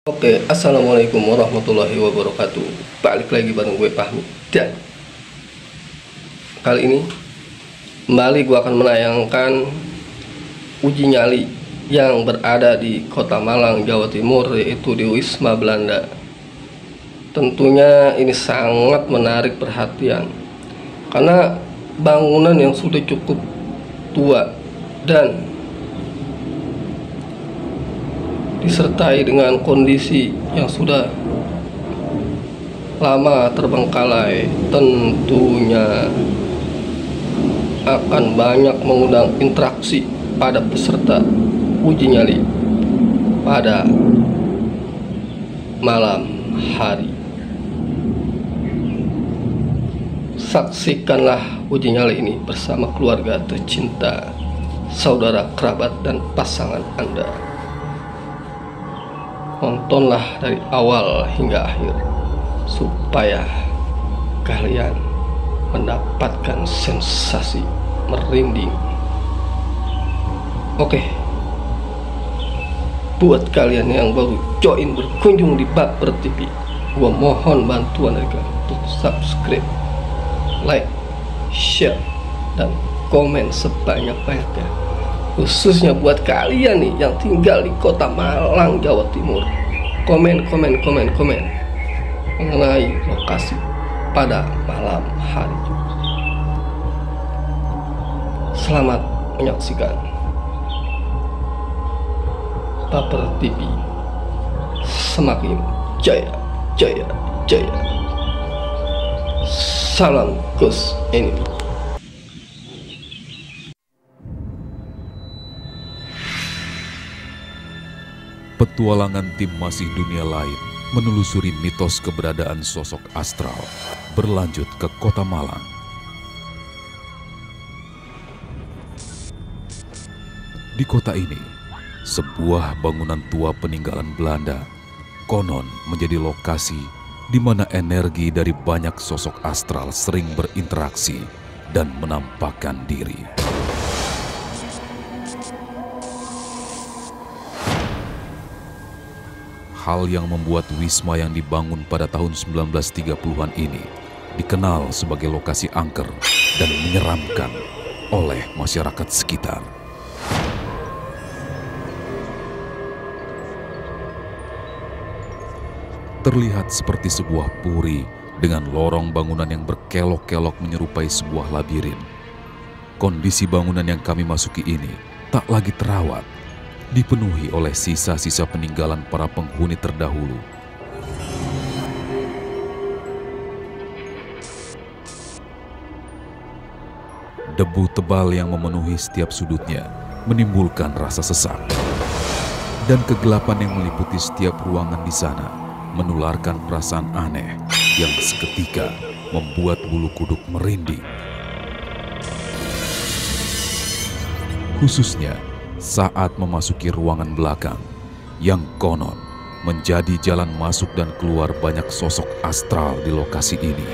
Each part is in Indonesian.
Oke, assalamualaikum warahmatullahi wabarakatuh. Balik lagi bareng gue Fahmi. Dan kali ini kembali gue akan menayangkan uji nyali yang berada di Kota Malang, Jawa Timur, yaitu di Wisma Belanda. Tentunya ini sangat menarik perhatian karena bangunan yang sudah cukup tua dan disertai dengan kondisi yang sudah lama terbengkalai, tentunya akan banyak mengundang interaksi pada peserta uji nyali pada malam hari. Saksikanlah uji nyali ini bersama keluarga tercinta, saudara, kerabat, dan pasangan Anda. Nontonlah dari awal hingga akhir supaya kalian mendapatkan sensasi merinding. Oke, buat kalian yang baru join berkunjung di Baper TV, gua mohon bantuan dari kalian untuk subscribe, like, share, dan komen sebanyak-banyaknya, khususnya buat kalian nih yang tinggal di Kota Malang, Jawa Timur. Komen mengenai lokasi pada malam hari. Selamat menyaksikan Baper TV. Semakin jaya, jaya, jaya. Salam Gus ini. Petualangan tim Masih Dunia Lain menelusuri mitos keberadaan sosok astral berlanjut ke Kota Malang. Di kota ini, sebuah bangunan tua peninggalan Belanda konon menjadi lokasi di mana energi dari banyak sosok astral sering berinteraksi dan menampakkan diri. Hal yang membuat wisma yang dibangun pada tahun 1930-an ini dikenal sebagai lokasi angker dan menyeramkan oleh masyarakat sekitar. Terlihat seperti sebuah puri dengan lorong bangunan yang berkelok-kelok menyerupai sebuah labirin. Kondisi bangunan yang kami masuki ini tak lagi terawat, dipenuhi oleh sisa-sisa peninggalan para penghuni terdahulu. Debu tebal yang memenuhi setiap sudutnya menimbulkan rasa sesak, dan kegelapan yang meliputi setiap ruangan di sana menularkan perasaan aneh yang seketika membuat bulu kuduk merinding. Khususnya saat memasuki ruangan belakang yang konon menjadi jalan masuk dan keluar banyak sosok astral di lokasi ini.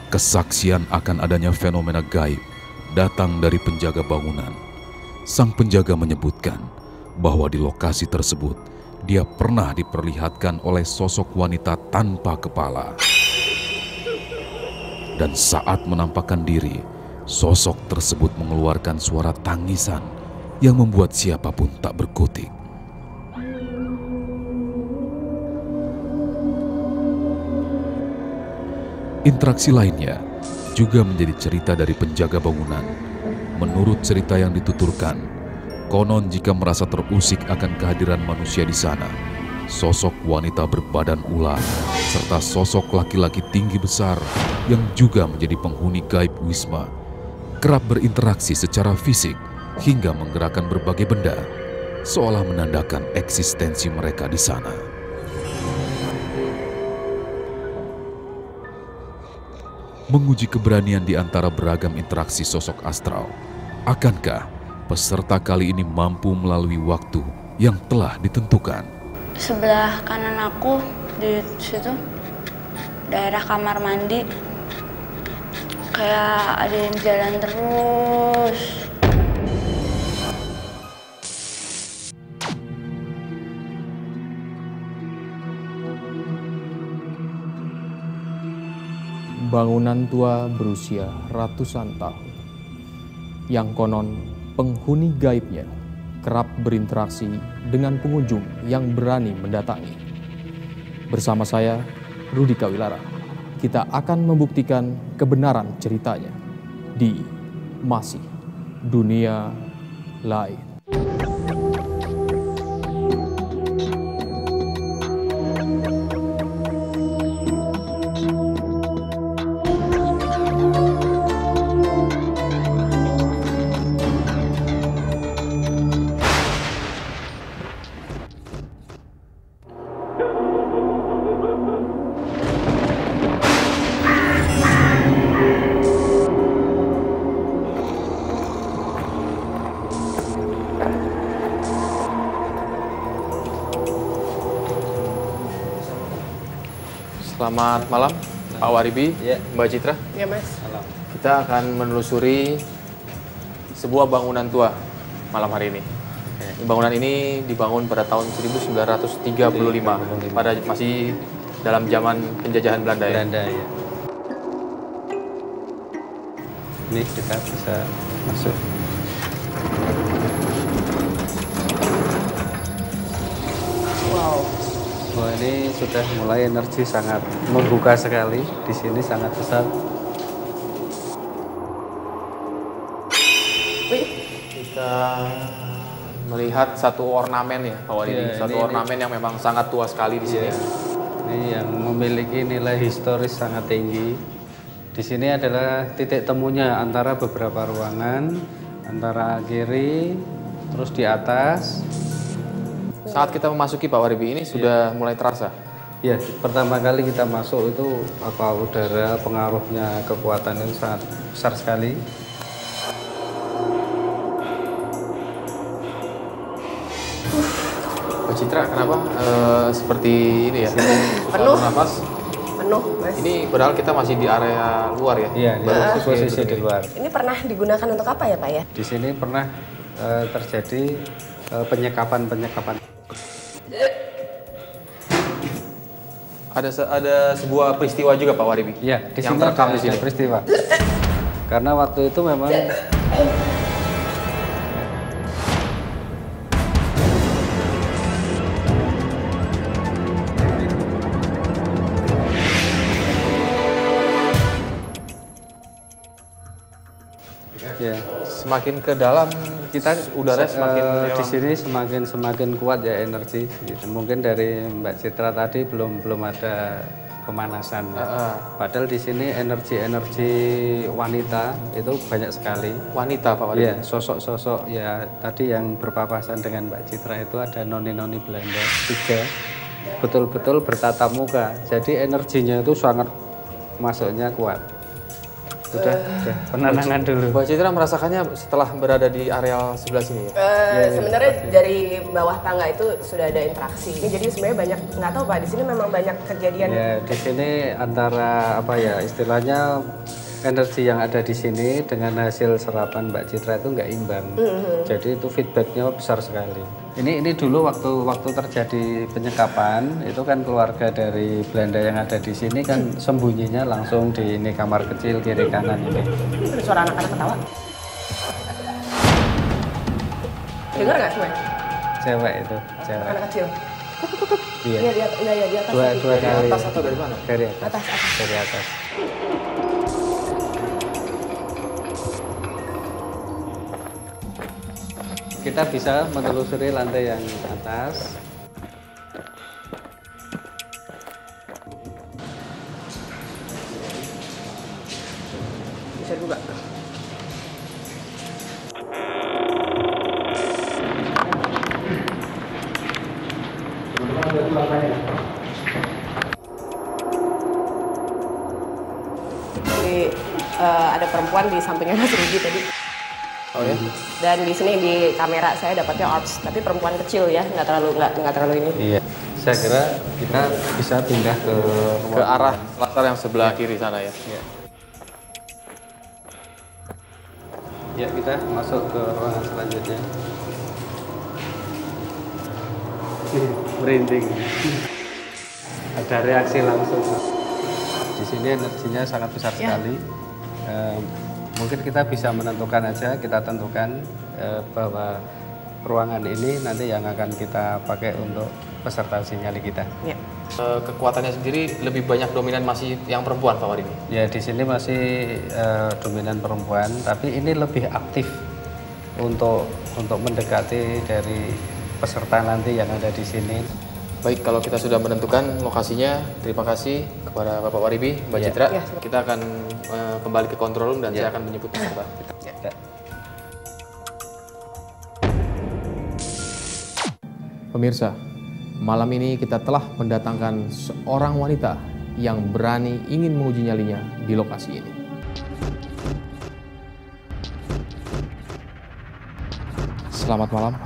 Kesaksian akan adanya fenomena gaib datang dari penjaga bangunan. Sang penjaga menyebutkan bahwa di lokasi tersebut dia pernah diperlihatkan oleh sosok wanita tanpa kepala. Dan saat menampakkan diri, sosok tersebut mengeluarkan suara tangisan yang membuat siapapun tak berkutik. Interaksi lainnya juga menjadi cerita dari penjaga bangunan. Menurut cerita yang dituturkan, konon jika merasa terusik akan kehadiran manusia di sana, sosok wanita berbadan ular serta sosok laki-laki tinggi besar yang juga menjadi penghuni gaib wisma kerap berinteraksi secara fisik hingga menggerakkan berbagai benda, seolah menandakan eksistensi mereka di sana. Menguji keberanian di antara beragam interaksi sosok astral, akankah peserta kali ini mampu melalui waktu yang telah ditentukan? Sebelah kanan aku di situ daerah kamar mandi, kayak ada yang jalan terus. bangunan tua berusia ratusan tahun, yang konon penghuni gaibnya kerap berinteraksi dengan pengunjung yang berani mendatangi. Bersama saya, Rudi Kawilara, kita akan membuktikan kebenaran ceritanya di Masih Dunia Lain. Selamat malam, Pak Waribi, Mbak Citra. Iya, Mas. Kita akan menelusuri sebuah bangunan tua malam hari ini. Bangunan ini dibangun pada tahun 1935, pada masih dalam zaman penjajahan Belanda ya. Ini kita bisa masuk. Wow. Wah, ini sudah mulai energi sangat membuka sekali. Di sini sangat besar. Kita melihat satu ornamen ya, Pak Waribi. Satu ornamen yang memang sangat tua sekali di sini. Ini yang memiliki nilai historis sangat tinggi. Di sini adalah titik temunya antara beberapa ruangan, antara kiri, terus di atas. Saat kita memasuki Pak Waribi ini sudah mulai terasa. Ya, pertama kali kita masuk itu udara pengaruhnya kekuatan itu sangat besar sekali. Mbak Citra, kenapa seperti ini ya? Penuh. Nafas. Penuh, Mas. Ini padahal kita masih di area luar ya? Iya, posisi di luar. Ini pernah digunakan untuk apa ya, Pak ya? Di sini pernah terjadi penyekapan. Ada sebuah peristiwa juga Pak Waribi. Iya, di yang sini terekam ada di sini. peristiwa. Karena waktu itu memang ya, semakin ke dalam kita udara semakin di sini semakin kuat ya energi. Mungkin dari Mbak Citra tadi belum ada pemanasan. Padahal di sini energi wanita itu banyak sekali. Wanita Pak Waribi. Iya, sosok-sosok ya tadi yang berpapasan dengan Mbak Citra itu ada noni-noni Belanda 3, betul-betul bertatap muka. Jadi energinya itu sangat masuknya kuat. Sudah penenangan dulu. Mbak Citra merasakannya setelah berada di area sebelah sini ya? Sebenarnya dari bawah tangga itu sudah ada interaksi. Ini jadi sebenarnya banyak, nggak tahu Pak, di sini memang banyak kejadian. Ya, di sini antara istilahnya energi yang ada di sini dengan hasil serapan Mbak Citra itu nggak imbang. Jadi itu feedbacknya besar sekali. Ini dulu waktu terjadi penyekapan itu kan keluarga dari Belanda yang ada di sini kan sembunyinya langsung di ini kamar kecil kiri kanan ini. Ada suara anak-anak ketawa. Dengar nggak semuanya? Cewek itu, cewek. Anak kecil. Iya. Iya, di atas. Dua Dari kali. atas atau dari mana? Dari atas. Atas. Dari atas. Kita bisa menelusuri lantai yang atas. Bisa juga. Jadi ada perempuan di sampingnya Mas Rudi tadi. Oh ya? Dan di sini di kamera saya dapatnya orbs, tapi perempuan kecil ya, nggak terlalu ini. Iya. Saya kira kita bisa pindah Ke arah latar yang sebelah kiri sana ya? Iya. Ya, kita masuk ke ruangan selanjutnya. Merinding. Ada reaksi langsung. di sini energinya sangat besar sekali. Mungkin kita bisa menentukan aja, kita tentukan bahwa ruangan ini nanti yang akan kita pakai untuk peserta uji nyali kita. Ya. Kekuatannya sendiri lebih banyak dominan masih yang perempuan, Pak Wahyudi? Ya, di sini masih dominan perempuan, tapi ini lebih aktif untuk mendekati dari peserta nanti yang ada di sini. Baik, kalau kita sudah menentukan lokasinya, terima kasih kepada Bapak Wahyudi, Mbak Citra. Kita akan kembali ke control room dan saya akan menyebut peserta. Pemirsa, malam ini kita telah mendatangkan seorang wanita yang berani ingin menguji nyalinya di lokasi ini. Selamat malam.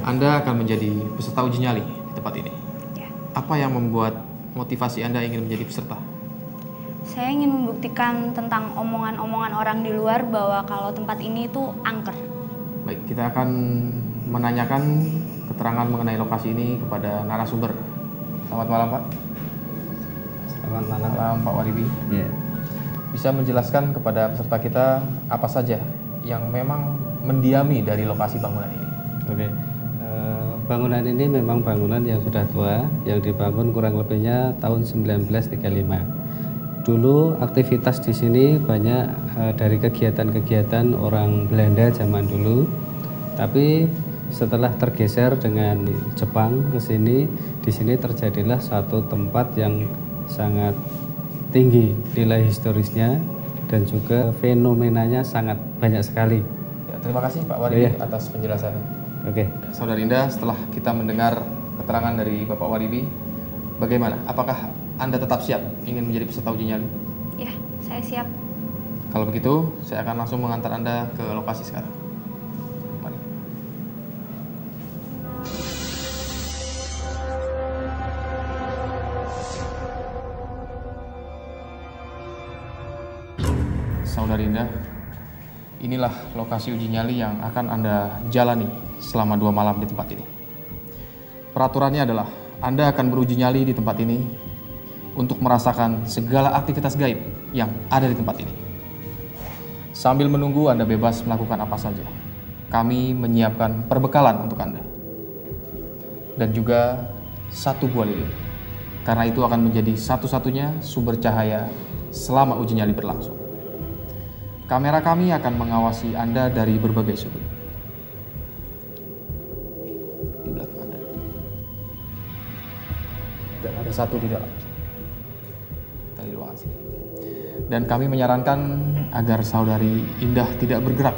Anda akan menjadi peserta uji nyali di tempat ini. Ya. Apa yang membuat motivasi Anda ingin menjadi peserta? Saya ingin membuktikan tentang omongan-omongan orang di luar bahwa kalau tempat ini itu angker. Baik, kita akan menanyakan keterangan mengenai lokasi ini kepada narasumber. Selamat malam, Pak. Selamat malam. Malam, Pak Wahyudi. Ya. Bisa menjelaskan kepada peserta kita apa saja yang memang mendiami dari lokasi bangunan ini? Oke. Bangunan ini memang bangunan yang sudah tua, yang dibangun kurang lebihnya tahun 1935. Dulu aktivitas di sini banyak dari kegiatan-kegiatan orang Belanda zaman dulu, tapi setelah tergeser dengan Jepang ke sini, di sini terjadilah suatu tempat yang sangat tinggi nilai historisnya dan juga fenomenanya sangat banyak sekali. Ya, terima kasih Pak Wahyudi atas penjelasannya. Oke. Saudara Indah, setelah kita mendengar keterangan dari Bapak Wahyudi, bagaimana? Apakah Anda tetap siap ingin menjadi peserta uji nyali? Ya, saya siap. Kalau begitu, saya akan langsung mengantar Anda ke lokasi sekarang. Mari. Saudara Indah, inilah lokasi uji nyali yang akan Anda jalani selama 2 malam di tempat ini. Peraturannya adalah Anda akan beruji nyali di tempat ini untuk merasakan segala aktivitas gaib yang ada di tempat ini. Sambil menunggu, Anda bebas melakukan apa saja. Kami menyiapkan perbekalan untuk Anda. Dan juga 1 buah lilin. Karena itu akan menjadi satu-satunya sumber cahaya selama uji nyali berlangsung. Kamera kami akan mengawasi Anda dari berbagai sudut. Di belakang Anda. Dan ada 1 di dalam. Dari ruangan sini. Dan kami menyarankan agar saudari Indah tidak bergerak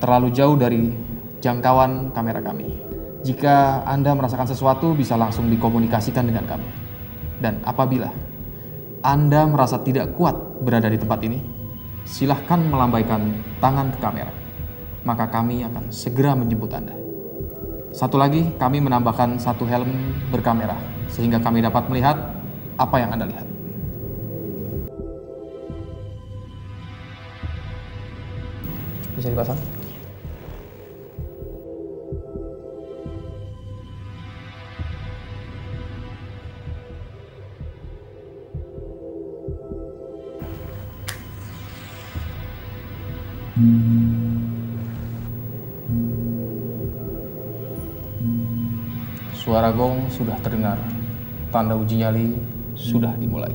terlalu jauh dari jangkauan kamera kami. Jika Anda merasakan sesuatu, bisa langsung dikomunikasikan dengan kami. Dan apabila Anda merasa tidak kuat berada di tempat ini, silahkan melambaikan tangan ke kamera. Maka kami akan segera menjemput Anda. Satu lagi, kami menambahkan 1 helm berkamera, sehingga kami dapat melihat apa yang Anda lihat. Bisa dipasang? Suara gong sudah terdengar. Tanda uji nyali sudah dimulai.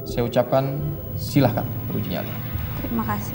Saya ucapkan silahkan beruji nyali. Terima kasih.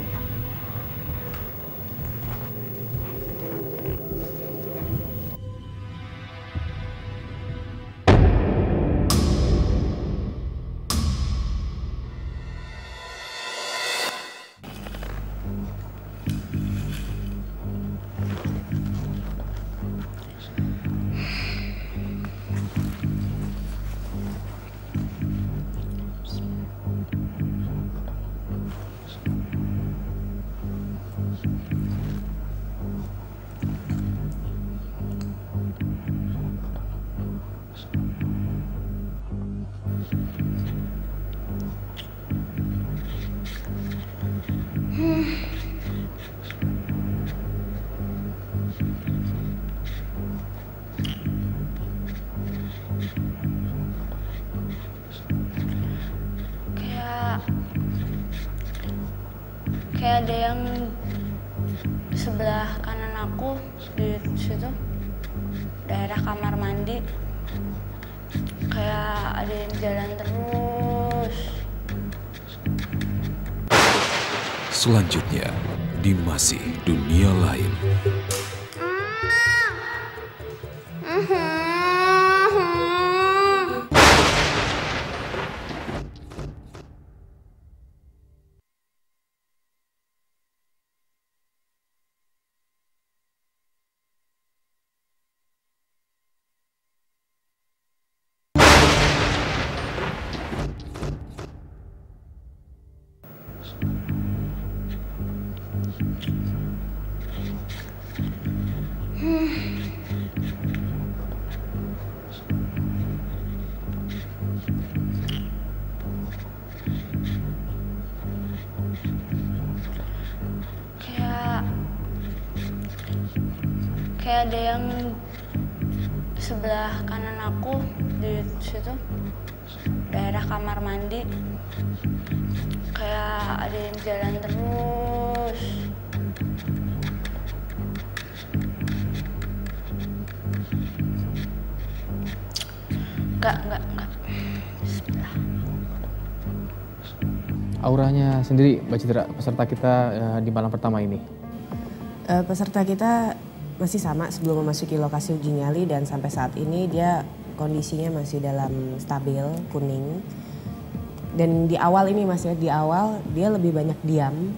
Kayak ada yang di sebelah kanan aku di situ, daerah kamar mandi. Kayak ada yang jalan terus. Selanjutnya, di Masih Dunia Lain. Kayak ada yang di sebelah kanan aku di situ, daerah kamar mandi. Kayak ada yang jalan terus. Enggak. Sebelah. Auranya sendiri, Mbak Citra, peserta kita di malam pertama ini. Peserta kita masih sama sebelum memasuki lokasi uji nyali dan sampai saat ini dia kondisinya masih dalam stabil, kuning. Dan di awal ini Mas ya, di awal dia lebih banyak diam.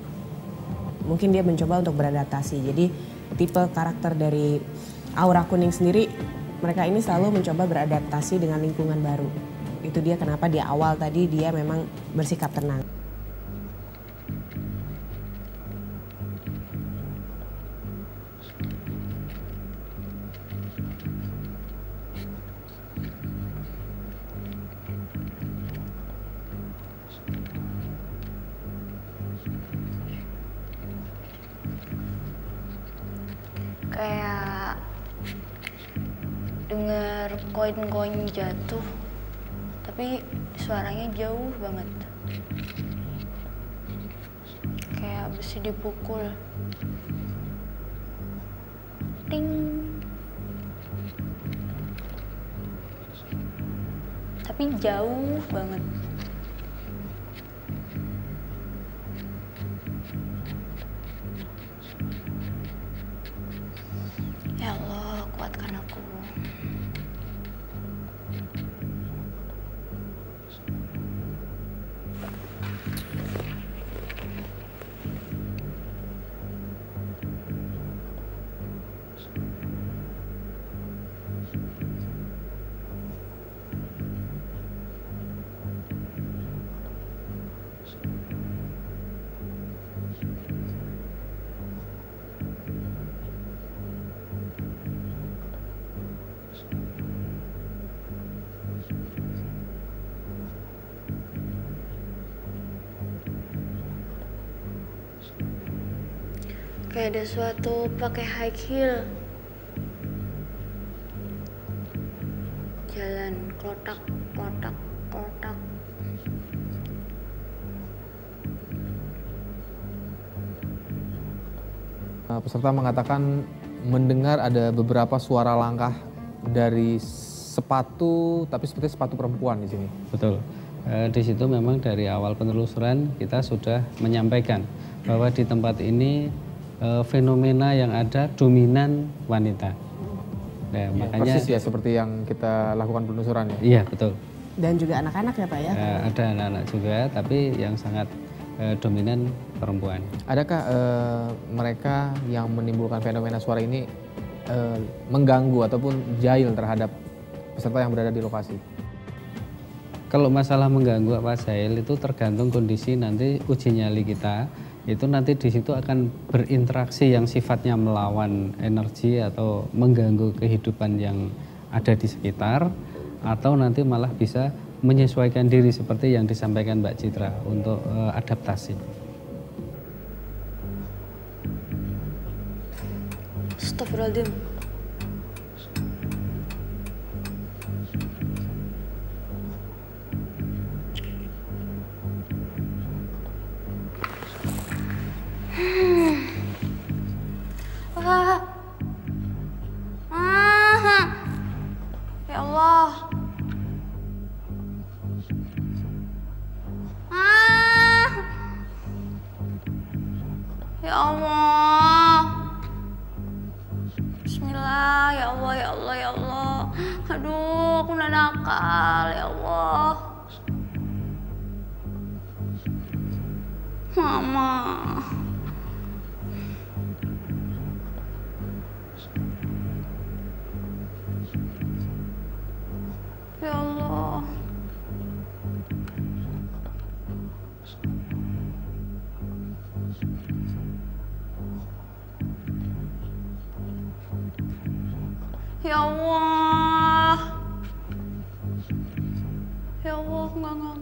Mungkin dia mencoba untuk beradaptasi. Jadi tipe karakter dari aura kuning sendiri, mereka ini selalu mencoba beradaptasi dengan lingkungan baru. Itu dia kenapa di awal tadi dia memang bersikap tenang. Kayak dengar koin-koin jatuh, tapi suaranya jauh banget. Kayak besi dipukul. Ting. Tapi jauh banget. Ya Allah, kuatkan aku. Kayak ada suatu pakai high heel. Jalan klotak. Peserta mengatakan mendengar ada beberapa suara langkah dari sepatu, tapi seperti sepatu perempuan di sini. Betul. Di situ memang dari awal penelusuran kita sudah menyampaikan bahwa di tempat ini fenomena yang ada dominan wanita. Nah, makanya persis ya seperti yang kita lakukan penelusuran ya. Iya, betul. Dan juga anak-anak ya Pak ya? Ada anak-anak juga, tapi yang sangat dominan perempuan. Adakah mereka yang menimbulkan fenomena suara ini mengganggu ataupun jahil terhadap peserta yang berada di lokasi? Kalau masalah mengganggu apa jahil itu tergantung kondisi nanti uji nyali kita. Itu nanti di situ akan berinteraksi yang sifatnya melawan energi atau mengganggu kehidupan yang ada di sekitar, atau nanti malah bisa menyesuaikan diri seperti yang disampaikan Mbak Citra untuk adaptasi. Astagfirullahaladzim. Ya Allah. Ya Allah. Bismillah, ya Allah, ya Allah, ya Allah. Aduh, aku udah nakal, ya Allah. Mama. Ya Allah. Ya Allah. Ya Allah, enggak.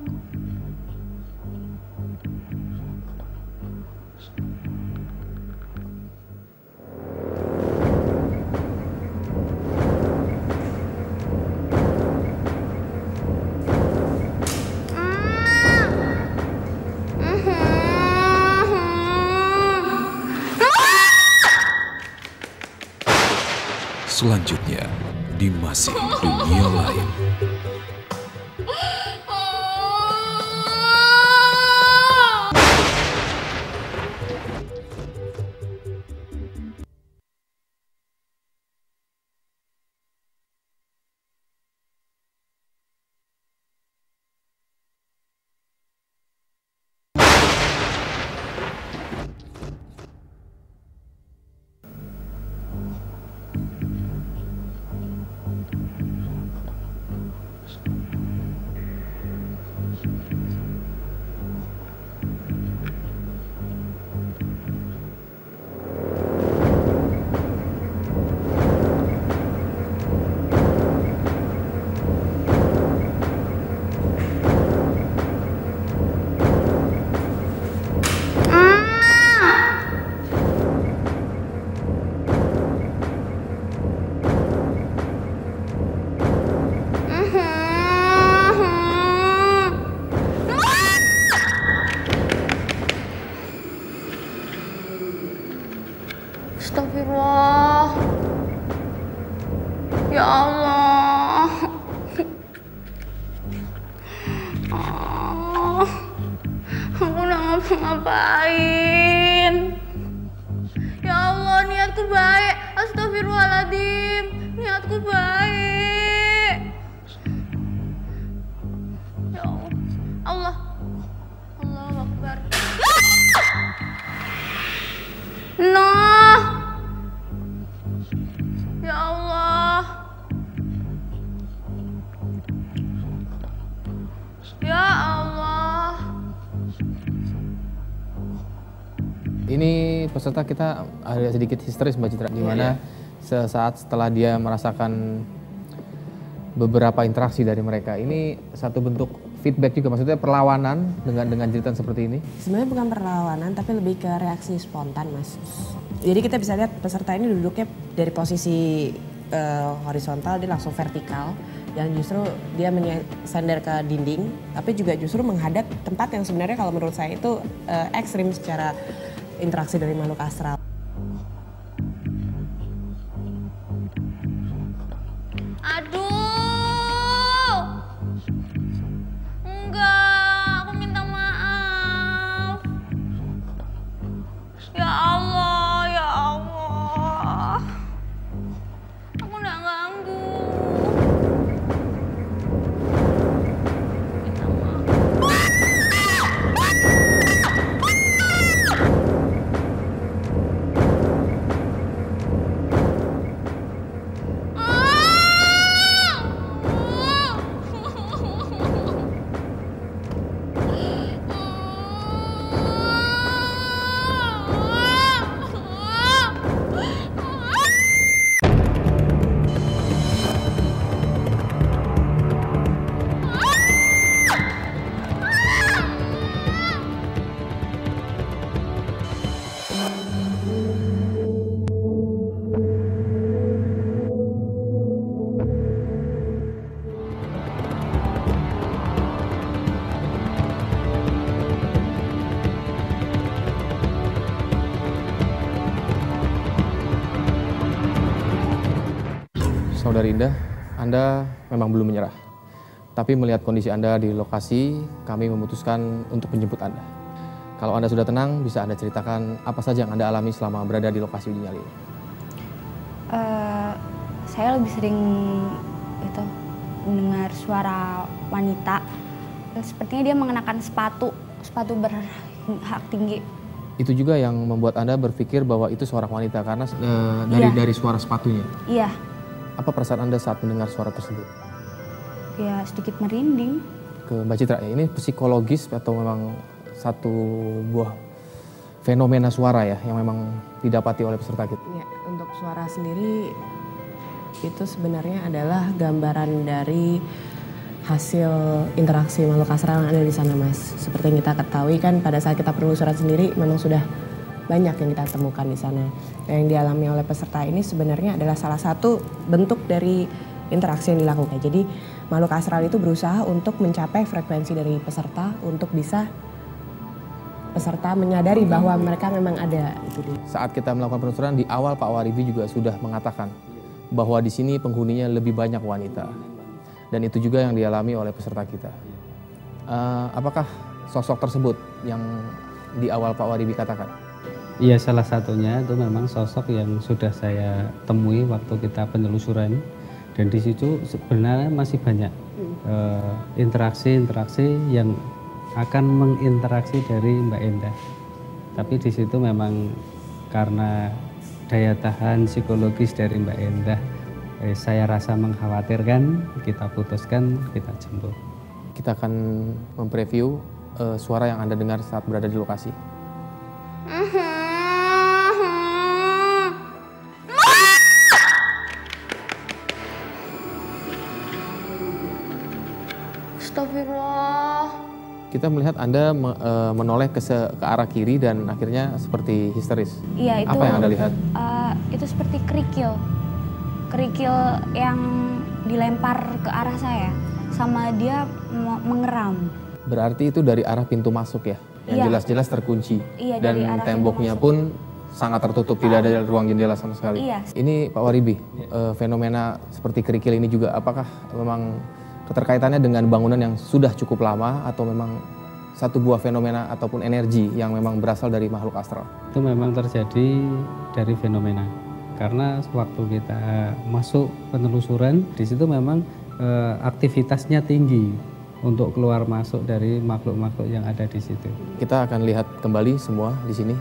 Selanjutnya, di masih dunia lain. Astagfirullah. Ya Allah. Aku udah ngapa-ngapain. Ya Allah, niatku baik. Astagfirullahaladzim. Niatku baik. Ya Allah. Allahu Akbar. Noh. Ya Allah. Ya Allah. Ini peserta kita ada sedikit histeris Mbak Citra, di mana sesaat setelah dia merasakan beberapa interaksi dari mereka. Ini satu bentuk feedback juga, maksudnya perlawanan dengan jeritan seperti ini. Sebenarnya bukan perlawanan, tapi lebih ke reaksi spontan, Mas. Jadi kita bisa lihat peserta ini duduknya dari posisi horizontal, dia langsung vertikal. Yang justru dia menyandar ke dinding, tapi juga justru menghadap tempat yang sebenarnya kalau menurut saya itu ekstrim secara interaksi dari makhluk astral. Aduh. Enggak, aku minta maaf. Ya Allah, ya Allah. Aku nggak ganggu. Minta maaf. Saudari Indah, Anda memang belum menyerah. Tapi melihat kondisi Anda di lokasi, kami memutuskan untuk menjemput Anda. Kalau Anda sudah tenang, bisa Anda ceritakan apa saja yang Anda alami selama berada di lokasi uji nyali ini? Saya lebih sering mendengar suara wanita. Sepertinya dia mengenakan sepatu berhak tinggi. Itu juga yang membuat Anda berpikir bahwa itu seorang wanita karena dari suara sepatunya. Iya. Apa perasaan Anda saat mendengar suara tersebut? Ya sedikit merinding. Ke Mbak Citra, ini psikologis atau memang satu buah fenomena suara ya yang memang didapati oleh peserta kita? Ya, untuk suara sendiri itu sebenarnya adalah gambaran dari hasil interaksi makhluk astral yang ada di sana, Mas. Seperti yang kita ketahui kan pada saat kita penelusuran sendiri memang sudah banyak yang kita temukan di sana. Yang dialami oleh peserta ini sebenarnya adalah salah satu bentuk dari interaksi yang dilakukan. Jadi makhluk astral itu berusaha untuk mencapai frekuensi dari peserta untuk bisa peserta menyadari bahwa mereka memang ada. Saat kita melakukan penelusuran di awal Pak Waribi juga sudah mengatakan bahwa di sini penghuninya lebih banyak wanita. Dan itu juga yang dialami oleh peserta kita. Apakah sosok tersebut yang di awal Pak Waribi katakan? Iya, salah satunya itu memang sosok yang sudah saya temui waktu kita penelusuran. Dan di situ sebenarnya masih banyak interaksi-interaksi yang akan menginteraksi dari Mbak Endah. Tapi di situ memang karena daya tahan psikologis dari Mbak Endah, saya rasa mengkhawatirkan, kita putuskan, kita jemput. Kita akan mempreview suara yang Anda dengar saat berada di lokasi. Astagfirullah. Kita melihat Anda menoleh ke arah kiri dan akhirnya seperti histeris. Iya, itu. Apa yang Anda lihat? Itu seperti kerikil yang dilempar ke arah saya, sama dia mengeram. Berarti itu dari arah pintu masuk ya, yang jelas-jelas terkunci. Iya, dan dari arah temboknya pun sangat tertutup, tidak ada ruang jendela sama sekali. Iya. Ini Pak Waribi, fenomena seperti kerikil ini juga apakah memang keterkaitannya dengan bangunan yang sudah cukup lama atau memang satu buah fenomena ataupun energi yang memang berasal dari makhluk astral? Itu memang terjadi dari fenomena. Karena waktu kita masuk penelusuran, di situ memang aktivitasnya tinggi untuk keluar masuk dari makhluk-makhluk yang ada di situ. Kita akan lihat kembali semua di sini.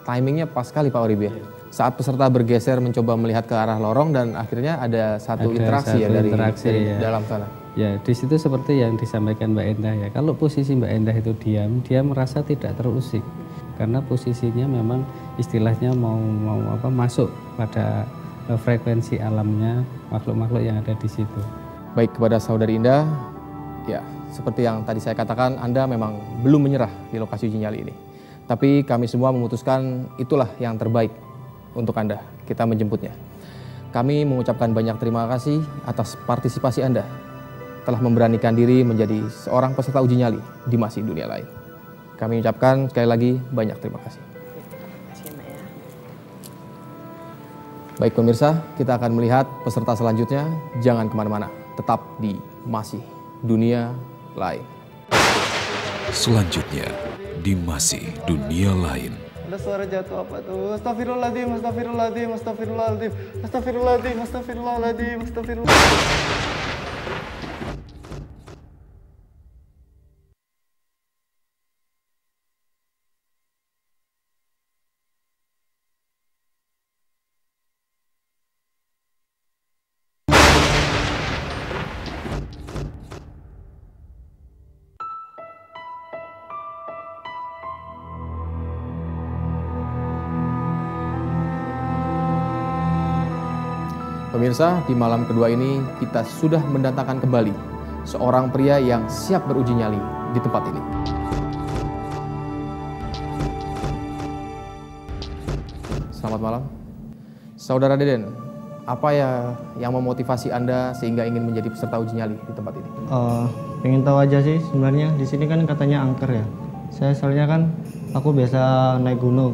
Timingnya pas sekali Pak Waribi ya. Saat peserta bergeser mencoba melihat ke arah lorong dan akhirnya ada satu interaksi dari dalam sana. Ya, di situ seperti yang disampaikan Mbak Endah ya. Kalau posisi Mbak Endah itu diam, dia merasa tidak terusik. Karena posisinya memang istilahnya mau masuk pada frekuensi alamnya makhluk-makhluk yang ada di situ. Baik, kepada Saudari Indah, ya seperti yang tadi saya katakan, Anda memang belum menyerah di lokasi uji nyali ini. Tapi kami semua memutuskan itulah yang terbaik untuk Anda. Kita menjemputnya. Kami mengucapkan banyak terima kasih atas partisipasi Anda telah memberanikan diri menjadi seorang peserta uji nyali di Masih Dunia Lain. Kami ucapkan sekali lagi banyak terima kasih. Baik pemirsa, kita akan melihat peserta selanjutnya. Jangan kemana-mana, tetap di Masih Dunia Lain. Selanjutnya di Masih Dunia Lain. Ada suara jatuh apa tuh? Astagfirullahaladzim, astagfirullahaladzim, astagfirullahaladzim, astagfirullahaladzim, astagfirullahaladzim, astagfirullahaladzim. Pemirsa, di malam kedua ini kita sudah mendatangkan kembali seorang pria yang siap beruji nyali di tempat ini. Selamat malam. Saudara Deden, apa ya yang memotivasi Anda sehingga ingin menjadi peserta uji nyali di tempat ini? Pengen tahu aja sih sebenarnya, di sini kan katanya angker ya. Saya soalnya kan aku biasa naik gunung.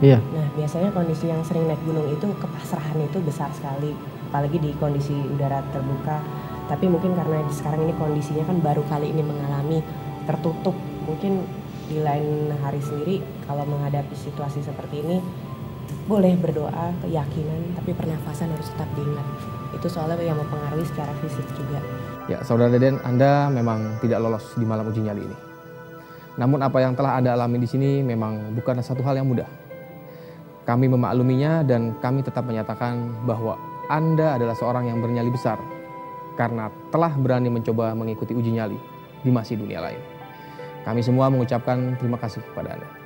Iya. Nah, biasanya kondisi yang sering naik gunung itu kepasrahan itu besar sekali, apalagi di kondisi udara terbuka. Tapi mungkin karena sekarang ini kondisinya kan baru kali ini mengalami tertutup, mungkin di lain hari sendiri kalau menghadapi situasi seperti ini boleh berdoa, keyakinan, tapi pernafasan harus tetap diingat. Itu soalnya yang mempengaruhi secara fisik juga. Ya, Saudara Deden, Anda memang tidak lolos di malam uji nyali ini. Namun apa yang telah Anda alami di sini memang bukan satu hal yang mudah. Kami memakluminya dan kami tetap menyatakan bahwa Anda adalah seorang yang bernyali besar karena telah berani mencoba mengikuti uji nyali di masih dunia lain. Kami semua mengucapkan terima kasih kepada Anda.